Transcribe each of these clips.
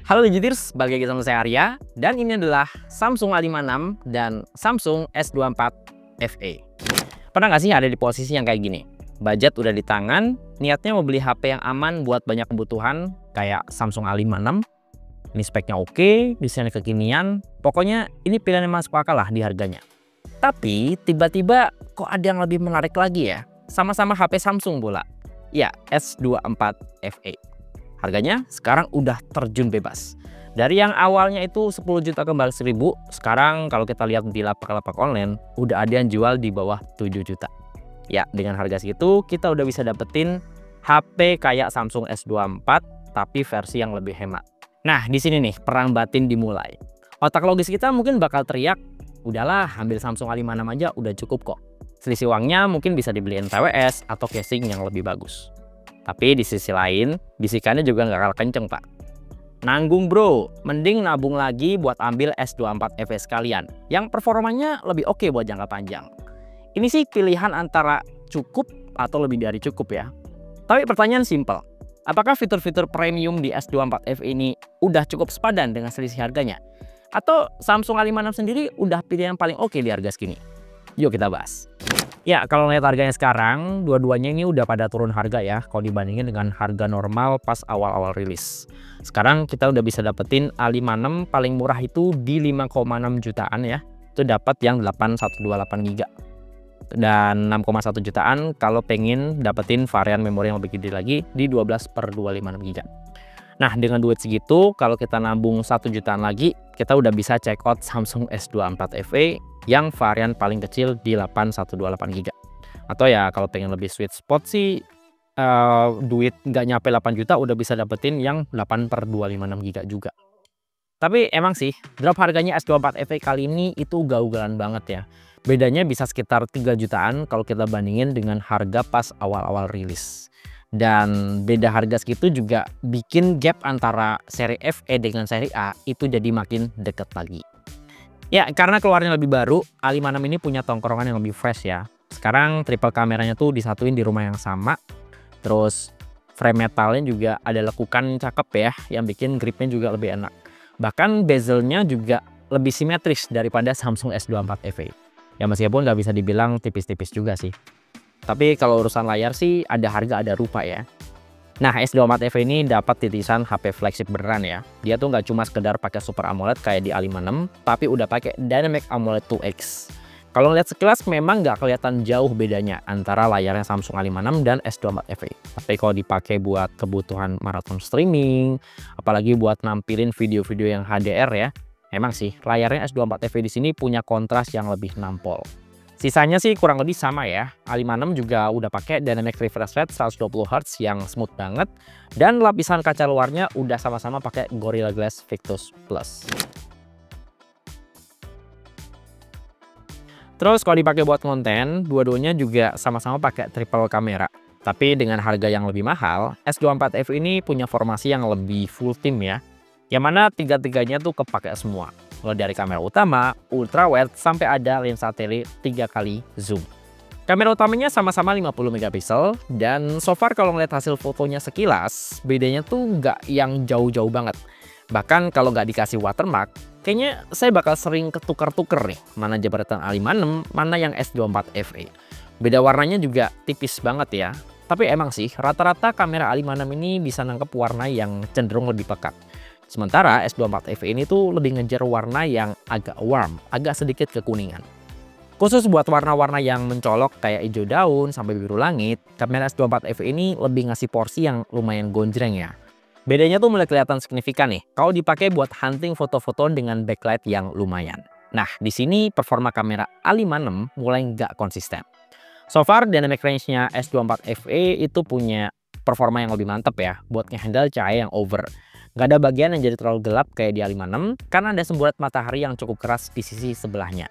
Halo Digitiers, balik lagi sama saya Arya, dan ini adalah Samsung A56 dan Samsung S24 FE. Pernah nggak sih ada di posisi yang kayak gini? Budget udah di tangan, niatnya mau beli HP yang aman buat banyak kebutuhan, kayak Samsung A56. Ini speknya oke, desainnya kekinian, pokoknya ini pilihan yang masuk akal lah di harganya. Tapi tiba-tiba kok ada yang lebih menarik lagi ya? Sama-sama HP Samsung pula. Ya, S24 FE. Harganya sekarang udah terjun bebas. Dari yang awalnya itu 10 juta ke 11.000, sekarang kalau kita lihat di lapak-lapak online, udah ada yang jual di bawah 7 juta. Ya, dengan harga segitu kita udah bisa dapetin HP kayak Samsung S24 tapi versi yang lebih hemat. Nah, di sini nih perang batin dimulai. Otak logis kita mungkin bakal teriak, udahlah ambil Samsung A56 aja udah cukup kok. Selisih uangnya mungkin bisa dibeliin TWS atau casing yang lebih bagus. Tapi di sisi lain, bisikannya juga nggak kalah kenceng, Pak. Nanggung bro, mending nabung lagi buat ambil S24 FE sekalian, yang performanya lebih oke buat jangka panjang. Ini sih pilihan antara cukup atau lebih dari cukup ya. Tapi pertanyaan simpel, apakah fitur-fitur premium di S24 FE ini udah cukup sepadan dengan selisih harganya? Atau Samsung A56 sendiri udah pilihan paling oke di harga segini? Yuk kita bahas. Ya, kalau lihat harganya sekarang, dua-duanya ini udah pada turun harga ya, kalau dibandingin dengan harga normal pas awal-awal rilis. Sekarang kita udah bisa dapetin A56 paling murah itu di 5,6 jutaan ya. Itu dapat yang 8128 GB. Dan 6,1 jutaan kalau pengen dapetin varian memori yang lebih gede lagi di 12/256 GB. Nah, dengan duit segitu, kalau kita nabung 1 jutaan lagi, kita udah bisa check out Samsung S24 FE yang varian paling kecil di 8128 GB. Atau ya kalau pengen lebih sweet spot sih, duit nggak nyampe 8 juta udah bisa dapetin yang 8/256 GB juga. Tapi emang sih, drop harganya S24 FE kali ini itu ugal-ugalan banget ya. Bedanya bisa sekitar 3 jutaan kalau kita bandingin dengan harga pas awal-awal rilis. Dan beda harga segitu juga bikin gap antara seri FE dengan seri A itu jadi makin deket lagi. Ya, karena keluarnya lebih baru, A56 ini punya tongkrongan yang lebih fresh ya. Sekarang triple kameranya tuh disatuin di rumah yang sama. Terus frame metalnya juga ada lekukan cakep ya, yang bikin gripnya juga lebih enak. Bahkan bezelnya juga lebih simetris daripada Samsung S24 FE. Ya meskipun nggak bisa dibilang tipis-tipis juga sih. Tapi kalau urusan layar sih ada harga ada rupa ya. Nah, S24 FE ini dapat titisan HP flagship beneran ya. Dia tuh nggak cuma sekedar pakai Super AMOLED kayak di A56, tapi udah pakai Dynamic AMOLED 2X. Kalau lihat sekilas memang nggak kelihatan jauh bedanya antara layarnya Samsung A56 dan S24 FE. Tapi kalau dipakai buat kebutuhan maraton streaming, apalagi buat nampilin video-video yang HDR ya, emang sih layarnya S24 FE di sini punya kontras yang lebih nampol. Sisanya sih kurang lebih sama ya. A56 juga udah pakai Dynamic Refresh Rate 120 Hz yang smooth banget, dan lapisan kaca luarnya udah sama-sama pakai Gorilla Glass Victus Plus. Terus kalau dipakai buat konten, dua-duanya juga sama-sama pakai triple kamera. Tapi dengan harga yang lebih mahal, S24 FE ini punya formasi yang lebih full team ya. Yang mana tiga-tiganya tuh kepake semua. Mulai dari kamera utama, ultra wide, sampai ada lensa tele 3 kali zoom. Kamera utamanya sama-sama 50 megapiksel, dan so far kalau ngeliat hasil fotonya sekilas, bedanya tuh nggak yang jauh-jauh banget. Bahkan kalau nggak dikasih watermark, kayaknya saya bakal sering ketukar-tuker nih, mana jebretan A56, mana yang S24 FE. Beda warnanya juga tipis banget ya. Tapi emang sih, rata-rata kamera A56 ini bisa nangkep warna yang cenderung lebih pekat. Sementara S24 FE ini tuh lebih ngejar warna yang agak warm, agak sedikit kekuningan. Khusus buat warna-warna yang mencolok kayak hijau daun sampai biru langit, kamera S24 FE ini lebih ngasih porsi yang lumayan gonjreng ya. Bedanya tuh mulai kelihatan signifikan nih kalau dipakai buat hunting foto-foto dengan backlight yang lumayan. Nah, di sini performa kamera A56 mulai nggak konsisten. So far, dynamic range-nya S24 FE itu punya performa yang lebih mantep ya buat ngehandle cahaya yang over. Nggak ada bagian yang jadi terlalu gelap kayak di A56 karena ada semburat matahari yang cukup keras di sisi sebelahnya.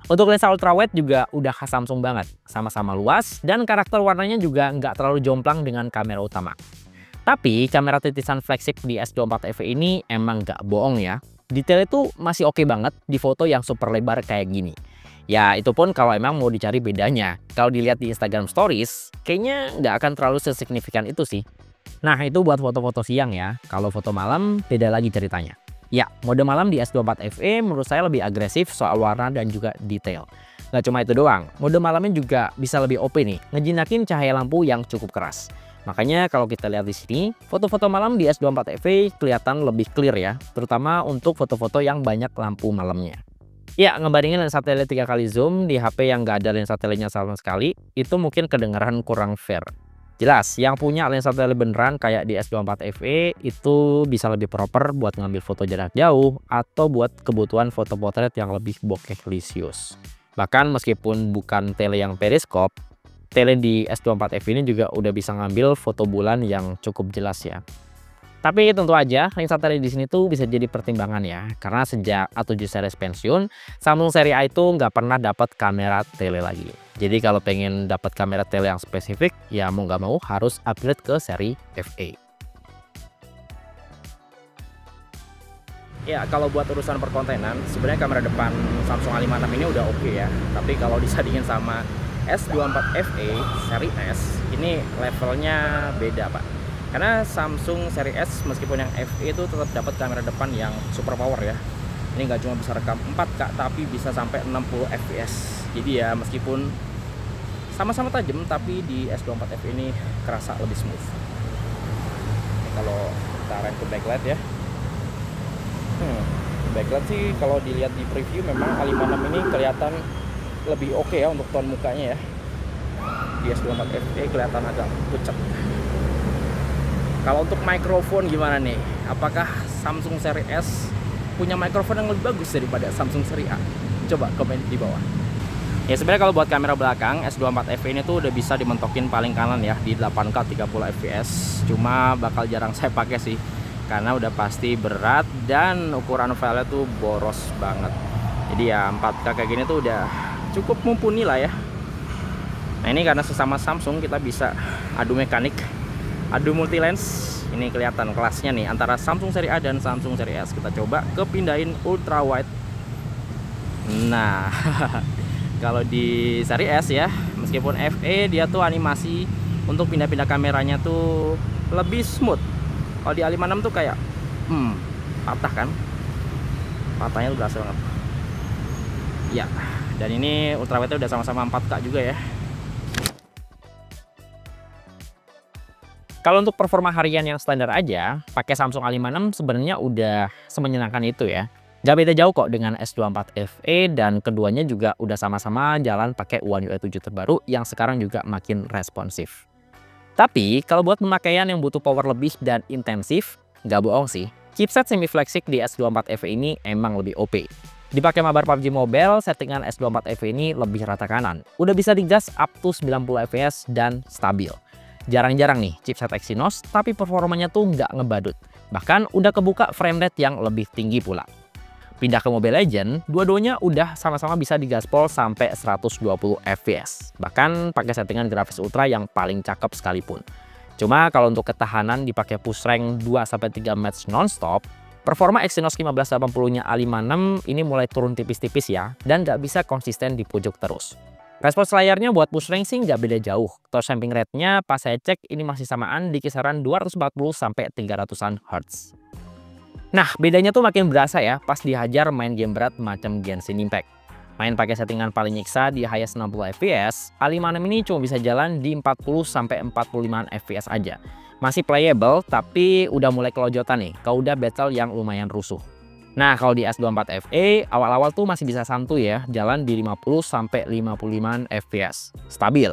Untuk lensa ultrawide juga udah khas Samsung banget, sama-sama luas dan karakter warnanya juga nggak terlalu jomplang dengan kamera utama. Tapi kamera titisan flagship di S24 FE ini emang nggak bohong ya. Detail itu masih oke banget di foto yang super lebar kayak gini. Ya itu pun kalau emang mau dicari bedanya. Kalau dilihat di Instagram Stories, kayaknya nggak akan terlalu sesignifikan itu sih. Nah, itu buat foto-foto siang ya. Kalau foto malam, beda lagi ceritanya. Ya, mode malam di S24 FE menurut saya lebih agresif soal warna dan juga detail. Nggak cuma itu doang, mode malamnya juga bisa lebih OP nih, ngejinakin cahaya lampu yang cukup keras. Makanya kalau kita lihat di sini, foto-foto malam di S24 FE kelihatan lebih clear ya, terutama untuk foto-foto yang banyak lampu malamnya. Ya, ngebandingin lensa tele 3 kali zoom di HP yang nggak ada lensa telenya sama sekali, itu mungkin kedengaran kurang fair. Jelas, yang punya lensa tele beneran kayak di S24 FE itu bisa lebih proper buat ngambil foto jarak jauh atau buat kebutuhan foto potret yang lebih bokehlisius. Bahkan meskipun bukan tele yang periskop, tele di S24 FE ini juga udah bisa ngambil foto bulan yang cukup jelas ya. Tapi tentu aja lensa tele di sini tuh bisa jadi pertimbangan ya, karena sejak A7 series pensiun, Samsung seri A itu nggak pernah dapat kamera tele lagi. Jadi kalau pengen dapat kamera tele yang spesifik, ya mau nggak mau harus upgrade ke seri FE. Ya kalau buat urusan perkontenan, sebenarnya kamera depan Samsung A56 ini udah oke ya. Tapi kalau disandingin sama S24 FE seri S, ini levelnya beda Pak. Karena Samsung seri S meskipun yang FE itu tetap dapat kamera depan yang super power ya. Ini nggak cuma bisa rekam 4K tapi bisa sampai 60 fps. Jadi ya meskipun sama-sama tajam tapi di S24 FE ini kerasa lebih smooth. Ini kalau kita rem ke backlight ya. Backlight sih kalau dilihat di preview memang A56 ini kelihatan lebih oke ya untuk tone mukanya ya. Di S24 FE kelihatan agak pucat. Kalau untuk mikrofon gimana nih? Apakah Samsung seri S punya mikrofon yang lebih bagus daripada Samsung seri A? Coba komen di bawah. Ya sebenarnya kalau buat kamera belakang S24 FE ini tuh udah bisa dimentokin paling kanan ya di 8K 30 fps. Cuma bakal jarang saya pakai sih karena udah pasti berat dan ukuran filenya tuh boros banget. Jadi ya 4K kayak gini tuh udah cukup mumpuni lah ya. Nah ini karena sesama Samsung kita bisa adu mekanik, adu multi lens. Ini kelihatan kelasnya nih antara Samsung seri A dan Samsung seri S. Kita coba kepindahin ultra wide. Nah, kalau di seri S ya, meskipun FE dia tuh animasi untuk pindah-pindah kameranya tuh lebih smooth. Kalau di A56 tuh kayak patah kan? Patahnya tuh berasa banget. Ya, dan ini ultra wide udah sama-sama 4K juga ya. Kalau untuk performa harian yang standar aja, pakai Samsung A56 sebenarnya udah semenyenangkan itu ya. Gak beda jauh kok dengan S24 FE dan keduanya juga udah sama-sama jalan pakai One UI 7 terbaru yang sekarang juga makin responsif. Tapi kalau buat pemakaian yang butuh power lebih dan intensif, gak bohong sih, chipset semi flagship di S24 FE ini emang lebih OP. Dipakai mabar PUBG Mobile, settingan S24 FE ini lebih rata kanan. Udah bisa digas up to 90 fps dan stabil. Jarang-jarang nih chipset Exynos, tapi performanya tuh nggak ngebadut. Bahkan udah kebuka frame rate yang lebih tinggi pula. Pindah ke Mobile Legends, dua-duanya udah sama-sama bisa digaspol sampai 120 fps. Bahkan pakai settingan grafis ultra yang paling cakep sekalipun. Cuma kalau untuk ketahanan dipakai push rank 2-3 match nonstop, performa Exynos 1580-nya A56 ini mulai turun tipis-tipis ya, dan nggak bisa konsisten di pojok terus. Respons layarnya buat push rank sih nggak beda jauh. Touch sampling rate-nya pas saya cek ini masih samaan di kisaran 240-300-an Hz. Nah, bedanya tuh makin berasa ya pas dihajar main game berat macam Genshin Impact. Main pakai settingan paling nyiksa di highest 60 fps, A56 ini cuma bisa jalan di 40-45 fps aja. Masih playable tapi udah mulai kelojotan nih, kalau udah battle yang lumayan rusuh. Nah, kalau di S24 FE, awal-awal tuh masih bisa santuy ya, jalan di 50-55 fps. Stabil.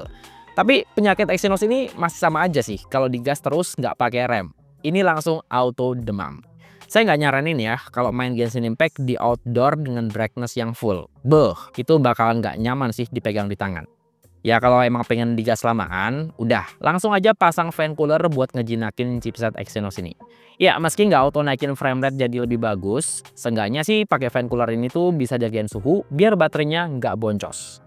Tapi penyakit Exynos ini masih sama aja sih, kalau digas terus nggak pakai rem. Ini langsung auto demam. Saya nggak nyaranin ya, kalau main Genshin Impact di outdoor dengan brightness yang full. Beuh, itu bakalan nggak nyaman sih dipegang di tangan. Ya kalau emang pengen digas lamaan, udah langsung aja pasang fan cooler buat ngejinakin chipset Exynos ini. Ya meski nggak auto naikin frame rate jadi lebih bagus, seenggaknya sih pakai fan cooler ini tuh bisa jagain suhu biar baterainya nggak boncos.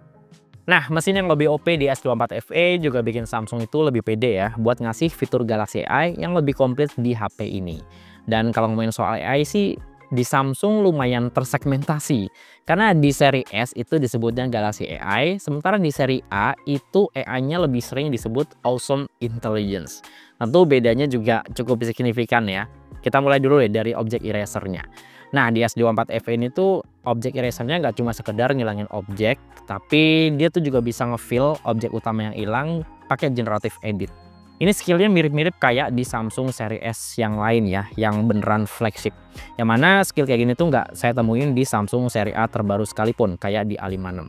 Nah mesin yang lebih OP di S24 FE juga bikin Samsung itu lebih pede ya buat ngasih fitur Galaxy AI yang lebih komplit di HP ini. Dan kalau ngomongin soal AI sih, di Samsung lumayan tersegmentasi. Karena di seri S itu disebutnya Galaxy AI, sementara di seri A itu AI-nya lebih sering disebut Awesome Intelligence. Tentu bedanya juga cukup signifikan ya. Kita mulai dulu ya dari objek erasernya. Nah, di S24 FE ini tuh objek erasernya nggak cuma sekedar ngilangin objek, tapi dia tuh juga bisa ngefill objek utama yang hilang pakai generative edit. Ini skillnya mirip-mirip kayak di Samsung seri S yang lain ya, yang beneran flagship. Yang mana skill kayak gini tuh nggak saya temuin di Samsung seri A terbaru sekalipun, kayak di A56.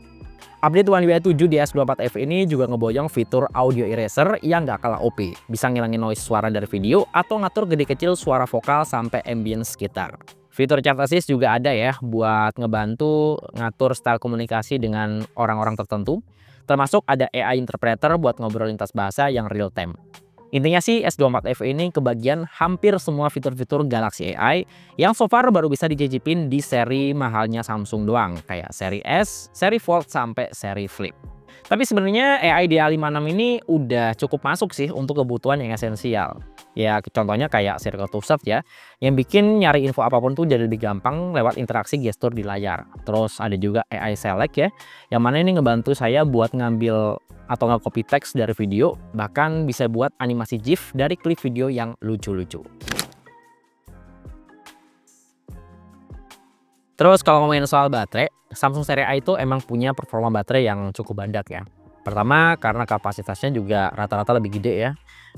Update One UI 7 di S24 FE ini juga ngeboyong fitur audio eraser yang nggak kalah OP. Bisa ngilangin noise suara dari video atau ngatur gede kecil suara vokal sampai ambience sekitar. Fitur chat assist juga ada ya buat ngebantu ngatur style komunikasi dengan orang-orang tertentu. Termasuk ada AI interpreter buat ngobrol lintas bahasa yang real time. Intinya sih S24 FE ini kebagian hampir semua fitur-fitur Galaxy AI yang so far baru bisa dicicipin di seri mahalnya Samsung doang. Kayak seri S, seri Fold, sampai seri Flip. Tapi sebenarnya AI di A56 ini udah cukup masuk sih untuk kebutuhan yang esensial. Ya contohnya kayak Circle to Search ya, yang bikin nyari info apapun tuh jadi lebih gampang lewat interaksi gestur di layar. Terus ada juga AI Select ya, yang mana ini ngebantu saya buat ngambil atau nge-copy teks dari video, bahkan bisa buat animasi GIF dari klip video yang lucu-lucu. Terus kalau ngomongin soal baterai, Samsung seri A itu emang punya performa baterai yang cukup bandak ya. Pertama karena kapasitasnya juga rata-rata lebih gede ya,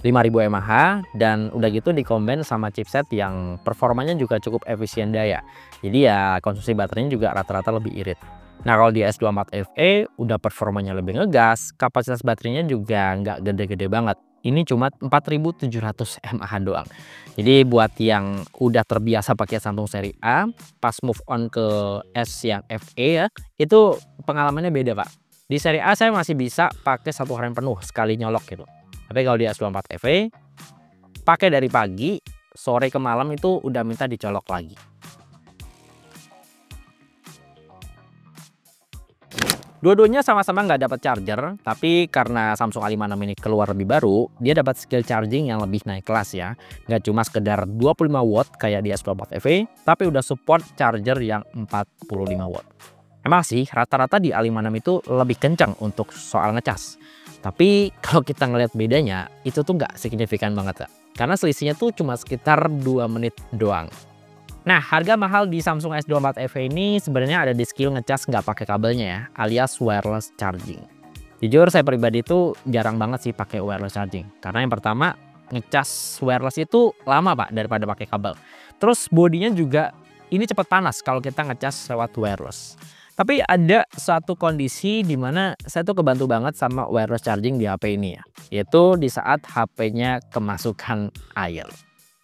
5000 mAh, dan udah gitu dikombin sama chipset yang performanya juga cukup efisien daya. Jadi ya konsumsi baterainya juga rata-rata lebih irit. Nah kalau di S24 FE udah performanya lebih ngegas, kapasitas baterainya juga nggak gede-gede banget. Ini cuma 4700 mAh doang. Jadi buat yang udah terbiasa pakai Samsung seri A, pas move on ke S yang FE ya, itu pengalamannya beda Pak. Di seri A saya masih bisa pakai 1 harian penuh sekali nyolok gitu. Tapi kalau di S24 FE, pakai dari pagi, sore ke malam itu udah minta dicolok lagi. Dua-duanya sama-sama nggak dapat charger, tapi karena Samsung A56 ini keluar lebih baru, dia dapat skill charging yang lebih naik kelas ya. Nggak cuma sekedar 25 watt kayak di S24 FE, tapi udah support charger yang 45 watt. Emang sih rata-rata di A56 itu lebih kencang untuk soal ngecas. Tapi kalau kita ngeliat bedanya, itu tuh nggak signifikan banget Kak. Karena selisihnya tuh cuma sekitar 2 menit doang. Nah, harga mahal di Samsung S24 FE ini sebenarnya ada di skill ngecas nggak pakai kabelnya ya, alias wireless charging. Jujur saya pribadi itu jarang banget sih pakai wireless charging. Karena yang pertama, ngecas wireless itu lama Pak daripada pakai kabel. Terus bodinya juga ini cepat panas kalau kita ngecas lewat wireless. Tapi ada satu kondisi di mana saya tuh kebantu banget sama wireless charging di HP ini ya, yaitu di saat HP-nya kemasukan air.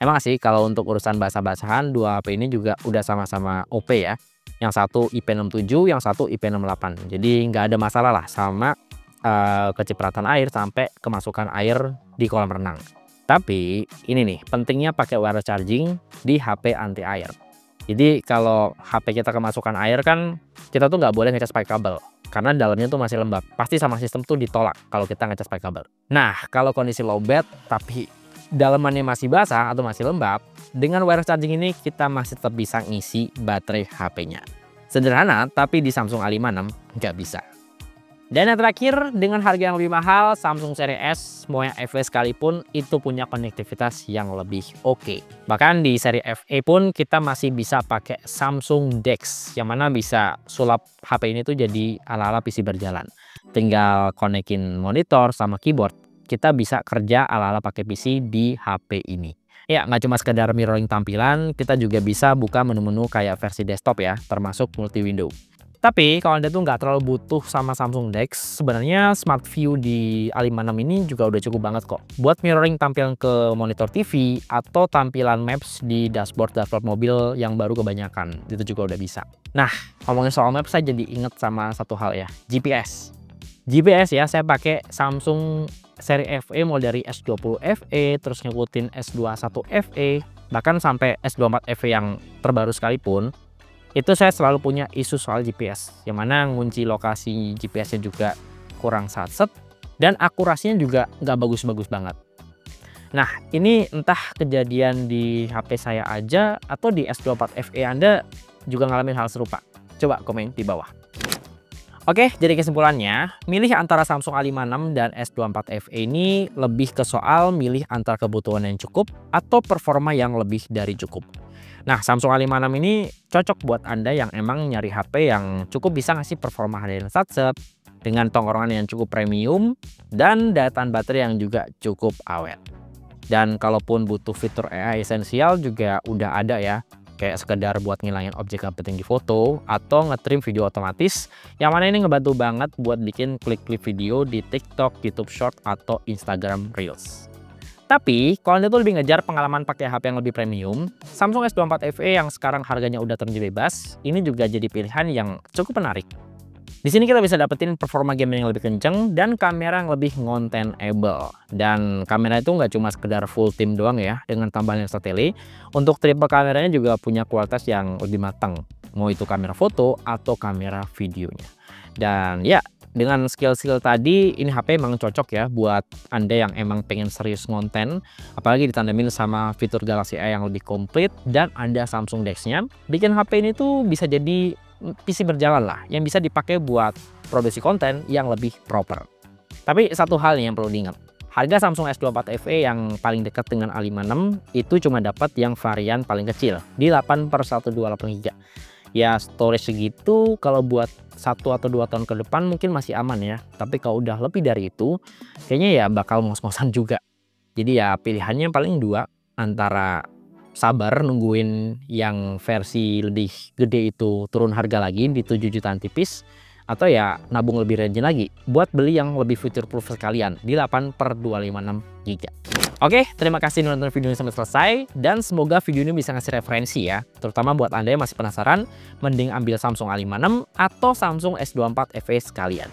Emang sih kalau untuk urusan basah-basahan dua HP ini juga udah sama-sama OP ya. Yang satu IP67, yang satu IP68. Jadi nggak ada masalah lah sama kecipratan air sampai kemasukan air di kolam renang. Tapi ini nih pentingnya pakai wireless charging di HP anti air. Jadi kalau HP kita kemasukan air kan kita tuh nggak boleh ngecas pakai kabel. Karena dalamnya tuh masih lembab. Pasti sama sistem tuh ditolak kalau kita ngecas pakai kabel. Nah kalau kondisi lowbat tapi dalamannya masih basah atau masih lembab, dengan wireless charging ini kita masih tetap bisa ngisi baterai HP-nya. Sederhana, tapi di Samsung A56 nggak bisa. Dan yang terakhir, dengan harga yang lebih mahal, Samsung seri S mau yang FE sekalipun itu punya konektivitas yang lebih oke. Bahkan di seri FE pun kita masih bisa pakai Samsung DeX, yang mana bisa sulap HP ini tuh jadi ala-ala PC berjalan. Tinggal konekin monitor sama keyboard, kita bisa kerja ala-ala pakai PC di HP ini. Ya, nggak cuma sekedar mirroring tampilan, kita juga bisa buka menu-menu kayak versi desktop ya, termasuk multi window. Tapi kalau Anda tuh nggak terlalu butuh sama Samsung DeX, sebenarnya Smart View di A56 ini juga udah cukup banget kok. Buat mirroring tampilan ke monitor TV atau tampilan Maps di dashboard mobil yang baru kebanyakan, itu juga udah bisa. Nah, ngomongin soal Maps saya jadi inget sama satu hal ya, GPS. GPS ya, saya pakai Samsung seri FE mulai dari S20 FE, terus ngikutin S21 FE, bahkan sampai S24 FE yang terbaru sekalipun, itu saya selalu punya isu soal GPS, yang mana ngunci lokasi GPS-nya juga kurang satset, dan akurasinya juga nggak bagus-bagus banget. Nah, ini entah kejadian di HP saya aja atau di S24 FE Anda juga ngalamin hal serupa. Coba komen di bawah. Oke, jadi kesimpulannya, milih antara Samsung A56 dan S24 FE ini lebih ke soal milih antara kebutuhan yang cukup atau performa yang lebih dari cukup. Nah, Samsung A56 ini cocok buat Anda yang emang nyari HP yang cukup bisa ngasih performa hadirin satsep, dengan tongkrongan yang cukup premium, dan daya tahan baterai yang juga cukup awet. Dan kalaupun butuh fitur AI esensial juga udah ada ya, kayak sekedar buat ngilangin objek gak penting di foto atau ngetrim video otomatis, yang mana ini ngebantu banget buat bikin klip-klip video di TikTok, YouTube Short, atau Instagram Reels. Tapi kalau Anda tuh lebih ngejar pengalaman pakai HP yang lebih premium, Samsung S24 FE yang sekarang harganya udah terjun bebas, ini juga jadi pilihan yang cukup menarik. Di sini kita bisa dapetin performa gaming yang lebih kenceng dan kamera yang lebih ngontenable. Dan kamera itu nggak cuma sekedar full team doang ya, dengan tambahan lensa tele. Untuk triple kameranya juga punya kualitas yang lebih matang, mau itu kamera foto atau kamera videonya. Dan ya, dengan skill-skill tadi, ini HP emang cocok ya buat Anda yang emang pengen serius ngonten, apalagi ditandamin sama fitur Galaxy A yang lebih komplit dan ada Samsung DeX-nya. Bikin HP ini tuh bisa jadi PC berjalan lah, yang bisa dipakai buat produksi konten yang lebih proper. Tapi satu hal nih yang perlu diingat, harga Samsung S24 FE yang paling dekat dengan A56 itu cuma dapat yang varian paling kecil di 8/128 GB. Ya storage segitu kalau buat 1 atau 2 tahun ke depan mungkin masih aman ya. Tapi kalau udah lebih dari itu, kayaknya ya bakal ngos-ngosan juga. Jadi ya pilihannya paling dua, antara sabar nungguin yang versi lebih gede itu turun harga lagi di 7 jutaan tipis, atau ya nabung lebih rajin lagi buat beli yang lebih future proof sekalian di 8/256 GB. Oke, terima kasih udah nonton video ini sampai selesai, dan semoga video ini bisa ngasih referensi ya, terutama buat Anda yang masih penasaran, mending ambil Samsung A56 atau Samsung S24 FE sekalian.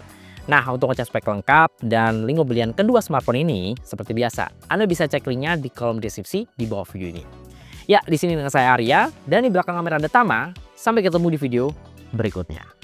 Nah, untuk ngecek spek lengkap dan link pembelian kedua smartphone ini, seperti biasa, Anda bisa cek linknya di kolom deskripsi di bawah video ini. Ya, di sini dengan saya Arya, dan di belakang kamera ada Tama. Sampai ketemu di video berikutnya.